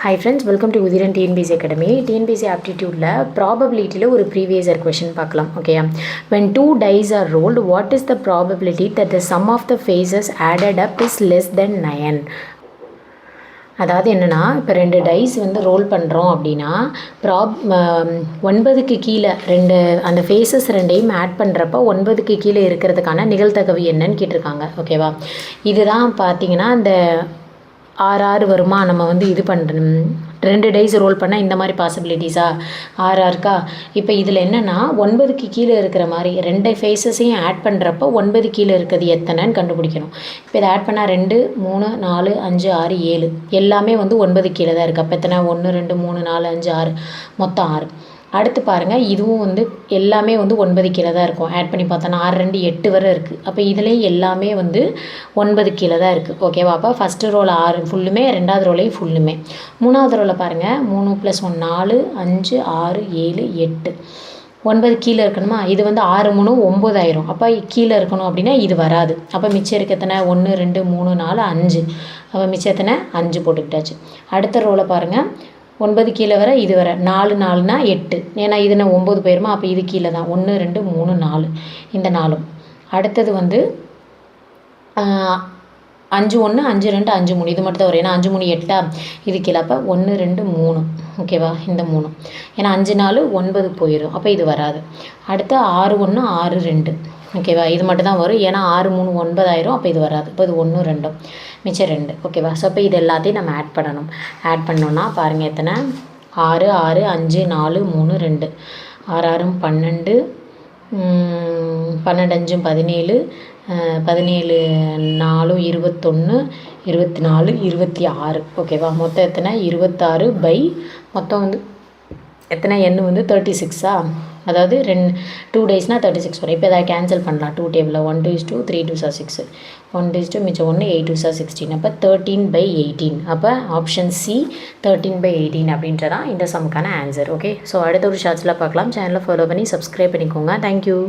Hi friends, welcome to Udiran TNPC Academy. TNPC aptitude probability ஒரு previous year question பார்க்கலாம். Okay. When two dice are rolled, what is the probability that the sum of the faces added up is less than 9? அதாவது என்னென்னா இப்போ 2 dies வந்து role பண்ணுறோம் அப்படின்னா ஒன்பதுக்கு கீழே அந்த ஃபேஸஸ் ரெண்டையும் ஆட் பண்ணுறப்ப 9க்கு கீழே இருக்கிறதுக்கான நிகழ்தகவு என்னன்னு கேட்டிருக்காங்க. ஓகேவா, இதுதான் பார்த்தீங்கன்னா அந்த ஆறு வருமா, நம்ம வந்து இது பண்ணுறோம் 2 டைஸ் ரோல் பண்ணால் இந்த மாதிரி பாசிபிலிட்டிஸா இருக்கா. இப்போ இதில் என்னென்னா 9க்கு கீழே இருக்கிற மாதிரி 2 ஃபேஸஸையும் ஆட் பண்ணுறப்போ 9 கீழே இருக்கிறது எத்தனைன்னு கண்டுபிடிக்கணும். இப்போ இதை ஆட் பண்ணால் 2 3 4 5 6 7 எல்லாமே வந்து 9 கீழே தான் இருக்குது. அப்போ எத்தனை 1 2 3 4 5 6 மொத்தம் 6. அடுத்து பாருங்கள், இதுவும் வந்து எல்லாமே வந்து 9 கீழே தான் இருக்கும். ஆட் பண்ணி பார்த்தோன்னா 6 2 8 வரை இருக்குது. அப்போ இதுலேயும் எல்லாமே வந்து 9 கீழே தான் இருக்குது. ஓகேவா, அப்போ ஃபஸ்ட்டு ரோல் 6 ஃபுல்லுமே, 2வது ரோலையும் ஃபுல்லுமே. 3வது ரோவில் பாருங்கள் 3 + 1 4 5 6 7 8 9 கீழே இருக்கணுமா. இது வந்து 6 3 9 ஆயிரும். அப்போ கீழே இருக்கணும் அப்படின்னா இது வராது. அப்போ மிச்சம் இருக்க எத்தனை 1 2 3 4 5. அப்போ மிச்சம் எத்தனை 5 போட்டுக்கிட்டாச்சு. அடுத்த ரோலை பாருங்கள், 9 கீழே வர இது வர 4 4னா 8. ஏன்னா இது நான் 9 போயிருமா, அப்போ இது கீழே தான் 1 2 3 4 இந்த 4. அடுத்தது வந்து 5 1 5 2 5 3 இது மட்டும் தான் வரும். ஏன்னா 5 3 8 இது கீழே. அப்போ 1 2 3. ஓகேவா, இந்த 3. ஏன்னா 5 4 9 போயிடும். அப்போ இது வராது. அடுத்து 6 1 6 2. ஓகேவா, இது மட்டும் தான் வரும். ஏன்னா 6 3 9 ஆயிரும். அப்போ இது வராது. இப்போ இது 1 2 மிச்சம் 2. ஓகேவா, ஸோ அப்போ இது எல்லாத்தையும் நம்ம ஆட் பண்ணணும். ஆட் பண்ணோன்னா பாருங்கள் எத்தனை 6 6 5 4 3 2 6 6 12 12 5 17 17 4 21 24 26. ஓகேவா, மொத்தம் எத்தனை 26 பை மொத்தம் வந்து எத்தனை எண் வந்து 36ஆ. அதாவது 2 டேஸ்னால் 36 வரும். இப்போ அதை கேன்சல் பண்ணலாம். 2 டேபிளில் 1 2 2 3 2 6 1 2 மிச்சம் 1 8 2 16. அப்போ 13/18. அப்போ ஆப்ஷன் சி 13/18 அப்படின்றதான் இந்த சம்க்கான ஆன்சர். ஓகே, ஸோ அடுத்த ஒரு ஷார்ட்ஸில் பார்க்கலாம். சேனலை ஃபாலோ பண்ணி சப்ஸ்கிரைப் பண்ணிக்கோங்க. தேங்க்யூ.